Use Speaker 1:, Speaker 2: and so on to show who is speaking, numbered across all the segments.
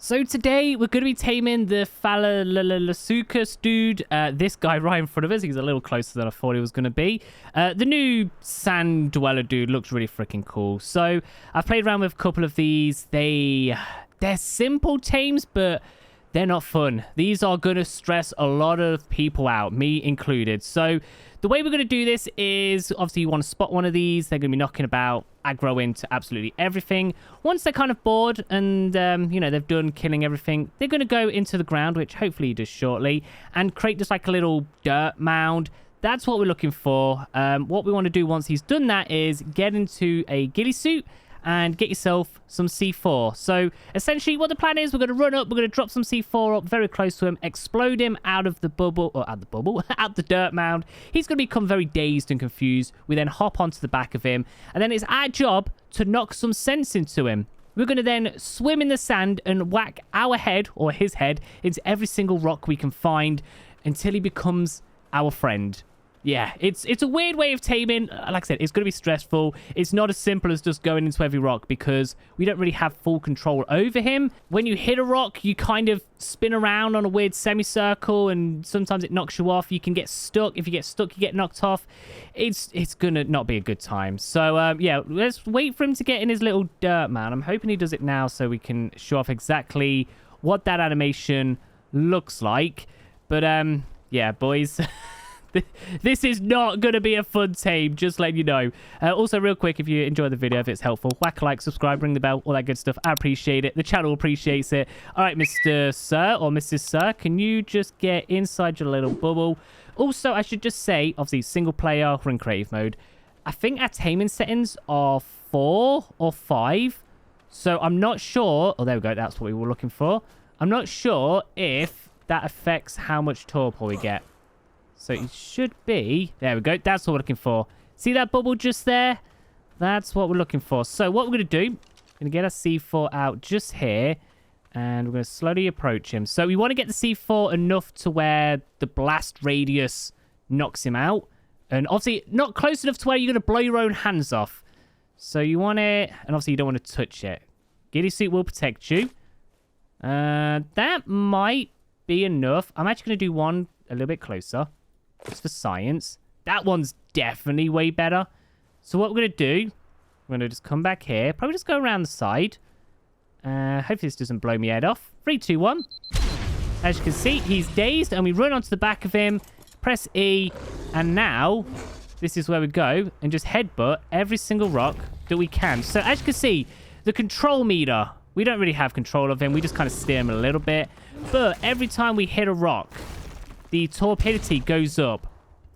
Speaker 1: So today we're going to be taming the Fasolasuchus dude. This guy right in front of us, he's a little closer than I thought he was going to be. The new sand dweller dude looks really freaking cool. So I've played around with a couple of these. They're simple tames, but they're not fun. These are going to stress a lot of people out, me included. So the way we're going to do this is, obviously you want to spot one of these. They're going to be knocking about, aggro into absolutely everything. Once they're kind of bored and, you know, they've done killing everything, they're going to go into the ground, which hopefully he does shortly, and create just like a little dirt mound. That's what we're looking for. What we want to do once he's done that is get into a ghillie suit and get yourself some C4. So essentially what the plan is, we're going to run up, we're going to drop some C4 up very close to him, explode him out of the bubble, or out the dirt mound. He's going to become very dazed and confused. We then hop onto the back of him, and then it's our job to knock some sense into him. We're going to then swim in the sand and whack our head, or his head, into every single rock we can find until he becomes our friend. Yeah, it's a weird way of taming. Like I said, it's going to be stressful. It's not as simple as just going into every rock because we don't really have full control over him. When you hit a rock, you kind of spin around on a weird semicircle and sometimes it knocks you off. You can get stuck. If you get stuck, you get knocked off. It's going to not be a good time. So, yeah, let's wait for him to get in his little dirt mound. I'm hoping he does it now so we can show off exactly what that animation looks like. But, yeah, boys... This is not going to be a fun tame, just letting you know. Also, real quick, if you enjoy the video, if it's helpful, whack a like, subscribe, ring the bell, all that good stuff. I appreciate it. The channel appreciates it. All right, Mr. Sir or Mrs. Sir, can you just get inside your little bubble? Also, I should just say, obviously, single player, we're in creative mode. I think our taming settings are 4 or 5. So I'm not sure. Oh, there we go. That's what we were looking for. I'm not sure if that affects how much torpor we get. So it should be... There we go. That's what we're looking for. See that bubble just there? That's what we're looking for. So what we're going to do... We're going to get our C4 out just here. And we're going to slowly approach him. So we want to get the C4 enough to where the blast radius knocks him out. And obviously not close enough to where you're going to blow your own hands off. So you want it... And obviously you don't want to touch it. Ghillie suit will protect you. That might be enough. I'm actually going to do one a little bit closer. Just for science. That one's definitely way better. So what we're going to do, we're going to just come back here. Probably just go around the side. Hopefully this doesn't blow me head off. 3, 2, 1. As you can see, he's dazed. And we run onto the back of him. Press E. And now, this is where we go. And just headbutt every single rock that we can. So as you can see, the control meter. We don't really have control of him. We just kind of steer him a little bit. But every time we hit a rock... the torpidity goes up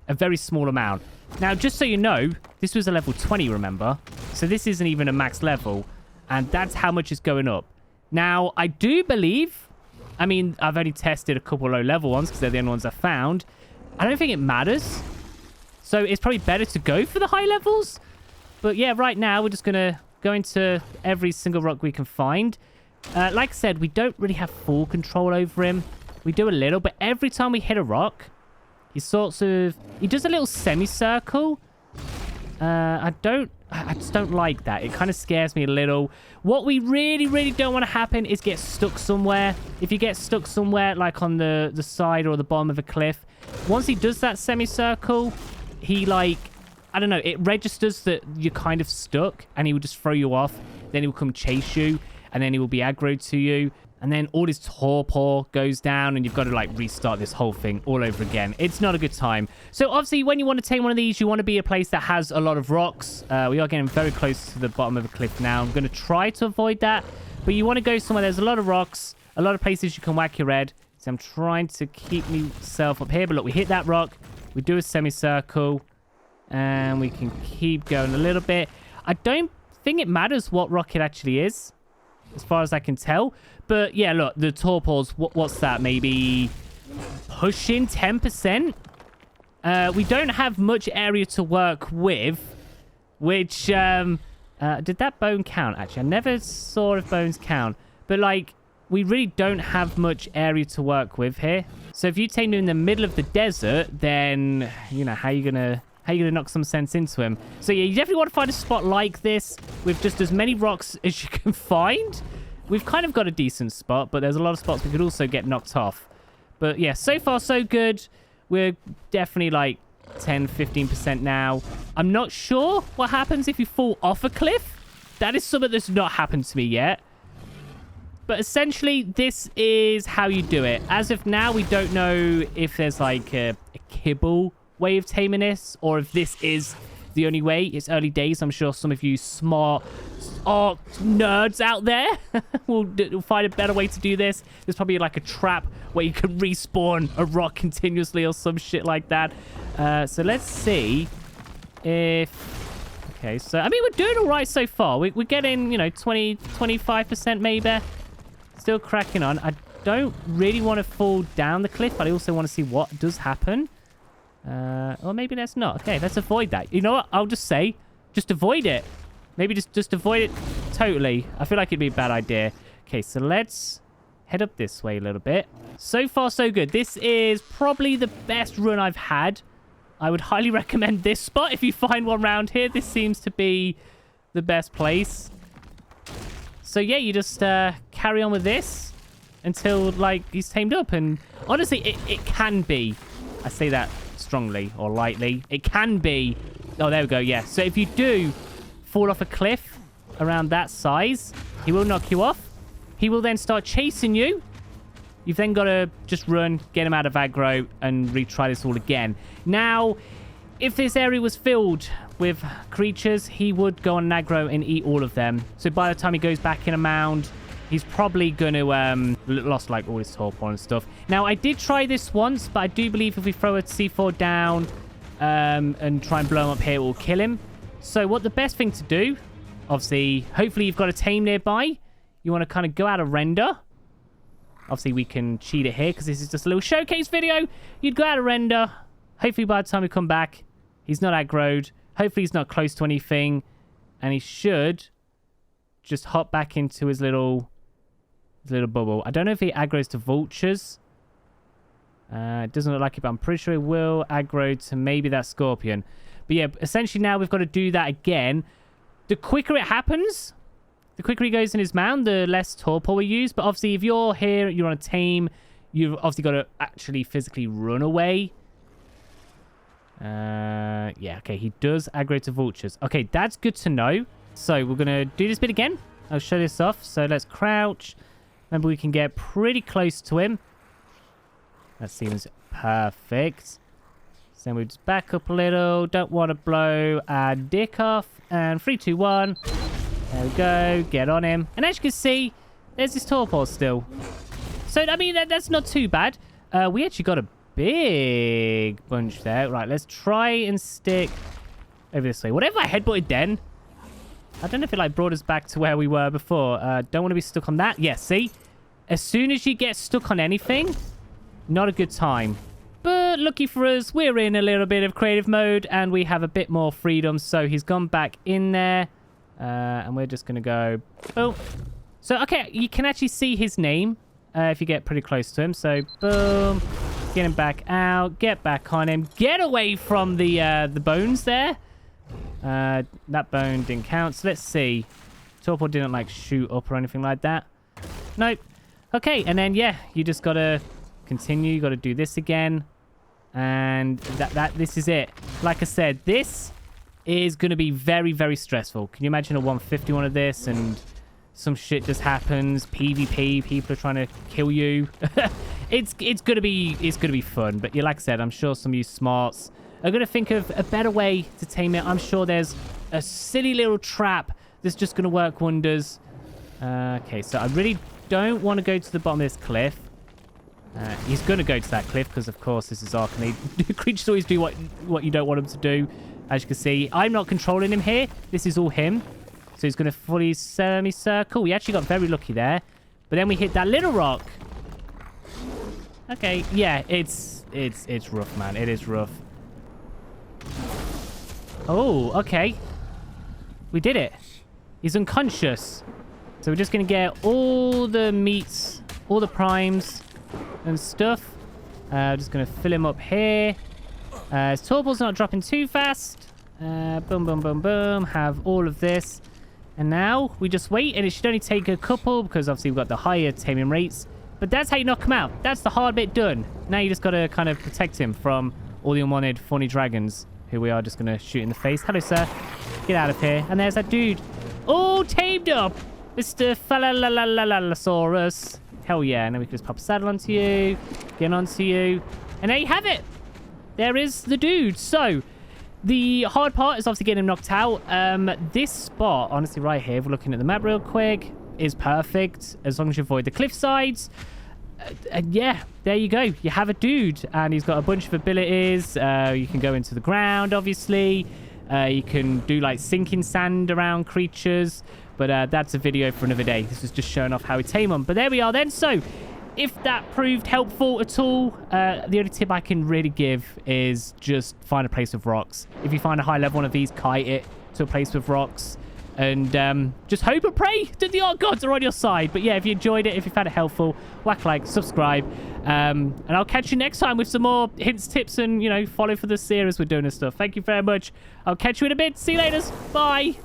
Speaker 1: a very small amount. Now, just so you know, this was a level 20, remember? So this isn't even a max level. And that's how much is going up. Now, I do believe... I mean, I've only tested a couple low-level ones because they're the only ones I found. I don't think it matters. So it's probably better to go for the high levels. But yeah, right now, we're just going to go into every single rock we can find. Like I said, we don't really have full control over him. We do a little, but every time we hit a rock, he does a little semicircle. I just don't like that. It kind of scares me a little. What we really, really don't want to happen is get stuck somewhere. If you get stuck somewhere, like on the side or the bottom of a cliff, once he does that semicircle, he like, I don't know, it registers that you're kind of stuck and he will just throw you off. Then he will come chase you and then he will be aggro to you. And then all his torpor goes down and you've got to like restart this whole thing all over again. It's not a good time. So obviously when you want to take one of these, you want to be a place that has a lot of rocks. We are getting very close to the bottom of a cliff now. I'm going to try to avoid that. But you want to go somewhere there's a lot of rocks, a lot of places you can whack your head. So I'm trying to keep myself up here. But look, we hit that rock. We do a semicircle. And we can keep going a little bit. I don't think it matters what rock it actually is, as far as I can tell. But yeah, look, the torpors, what's that? Maybe pushing 10%? We don't have much area to work with, which, did that bone count? Actually, I never saw if bones count. But like, we really don't have much area to work with here. So if you take him in the middle of the desert, then, you know, how are you going to knock some sense into him? So yeah, you definitely want to find a spot like this with just as many rocks as you can find. we've kind of got a decent spot, but there's a lot of spots we could also get knocked off. But yeah, so far so good. We're definitely like 10-15% now. I'm not sure what happens if you fall off a cliff. That is something that's not happened to me yet. But essentially, this is how you do it. As of now, we don't know if there's like a kibble way of taming this, or if this is the only way. It's early days. I'm sure some of you smart nerds out there will find a better way to do this. There's probably like a trap where you can respawn a rock continuously or some shit like that. So let's see if... Okay, so I mean, we're doing all right so far. We're getting, you know, 20-25% maybe. Still cracking on. I don't really want to fall down the cliff, but I also want to see what does happen. Or maybe let's not. Okay, let's avoid that. You know what? I'll just say, just avoid it. Maybe just avoid it totally. I feel like it'd be a bad idea. Okay, so let's head up this way a little bit. So far, so good. This is probably the best run I've had. I would highly recommend this spot if you find one around here. This seems to be the best place. So yeah, you just carry on with this until like he's tamed up. And honestly, it can be. I say that strongly or lightly. It can be. Oh, there we go. Yeah. So if you do fall off a cliff around that size, he will knock you off. He will then start chasing you. You've then got to just run, get him out of aggro, and retry this all again. Now, if this area was filled with creatures, he would go on aggro and eat all of them. So by the time he goes back in a mound, he's probably going to lost like all his torpor and stuff. Now, I did try this once, but I do believe if we throw a C4 down and try and blow him up here, it will kill him. So what the best thing to do, obviously, hopefully you've got a tame nearby. You want to kind of go out of render. Obviously, we can cheat it here because this is just a little showcase video. You'd go out of render. Hopefully, by the time we come back, he's not aggroed. Hopefully, he's not close to anything. And he should just hop back into his little bubble. I don't know if he aggroes to vultures. It doesn't look like it, but I'm pretty sure he will aggro to maybe that scorpion. But yeah, essentially now we've got to do that again. The quicker it happens, the quicker he goes in his mound, the less torpor we use. But obviously, if you're here, you're on a tame, you've obviously got to actually physically run away. Yeah, okay, he does aggro to vultures. Okay, that's good to know. So we're going to do this bit again. I'll show this off. So let's crouch. Remember, we can get pretty close to him. That seems perfect. So then we just back up a little. Don't want to blow our dick off. And 3, 2, 1. There we go. Get on him. And as you can see, there's this torpor still. So, I mean, that's not too bad. We actually got a big bunch there. Right, let's try and stick over this way. Whatever I headbutted then, I don't know if it like brought us back to where we were before. Don't want to be stuck on that. Yeah, see? As soon as you get stuck on anything, not a good time. But lucky for us, we're in a little bit of creative mode and we have a bit more freedom. So he's gone back in there. And we're just going to go... boom. So, okay, you can actually see his name if you get pretty close to him. So, boom. Get him back out. Get back on him. Get away from the bones there. That bone didn't count. So, let's see. Torpor didn't, like, shoot up or anything like that. Nope. Okay, and then, yeah, you just got to continue. You got to do this again. And this is it. Like I said, this is going to be very, very stressful. Can you imagine a 151 of this and some shit just happens? PvP, people are trying to kill you. It's going to be fun. But yeah, like I said, I'm sure some of you smarts are going to think of a better way to tame it. I'm sure there's a silly little trap that's just going to work wonders. Okay, so I really don't want to go to the bottom of this cliff. He's going to go to that cliff because, of course, this is Ark. Creatures always do what you don't want them to do. As you can see, I'm not controlling him here. This is all him. So he's going to fully semicircle. We actually got very lucky there. But then we hit that little rock. Okay, yeah, it's rough, man. It is rough. Oh, okay. We did it. He's unconscious. So we're just going to get all the meats, all the primes and stuff. Just going to fill him up here. His torpor's not dropping too fast. Boom, boom, boom, boom. Have all of this. And now we just wait, and it should only take a couple because obviously we've got the higher taming rates. But that's how you knock him out. That's the hard bit done. Now you just got to kind of protect him from all the unwanted funny dragons who we are just going to shoot in the face. Hello, sir. Get out of here. And there's that dude. Oh, tamed up. Mr. Fasolasuchus. Hell yeah. And then we can just pop a saddle onto you. Get onto you. And there you have it. There is the dude. So, the hard part is obviously getting him knocked out. This spot, honestly, right here, if we're looking at the map real quick, is perfect as long as you avoid the cliff sides. And yeah, there you go. You have a dude, and he's got a bunch of abilities. You can go into the ground, obviously. You can do like sinking sand around creatures, but that's a video for another day. This is just showing off how we tame them. But there we are then. So if that proved helpful at all, the only tip I can really give is just find a place with rocks. If you find a high level one of these, kite it to a place with rocks. And just hope and pray that the Ark gods are on your side. But yeah, if you enjoyed it, if you found it helpful, whack like, subscribe. And I'll catch you next time with some more hints, tips, and, you know, follow for the series we're doing and stuff. Thank you very much. I'll catch you in a bit. See you later. Bye.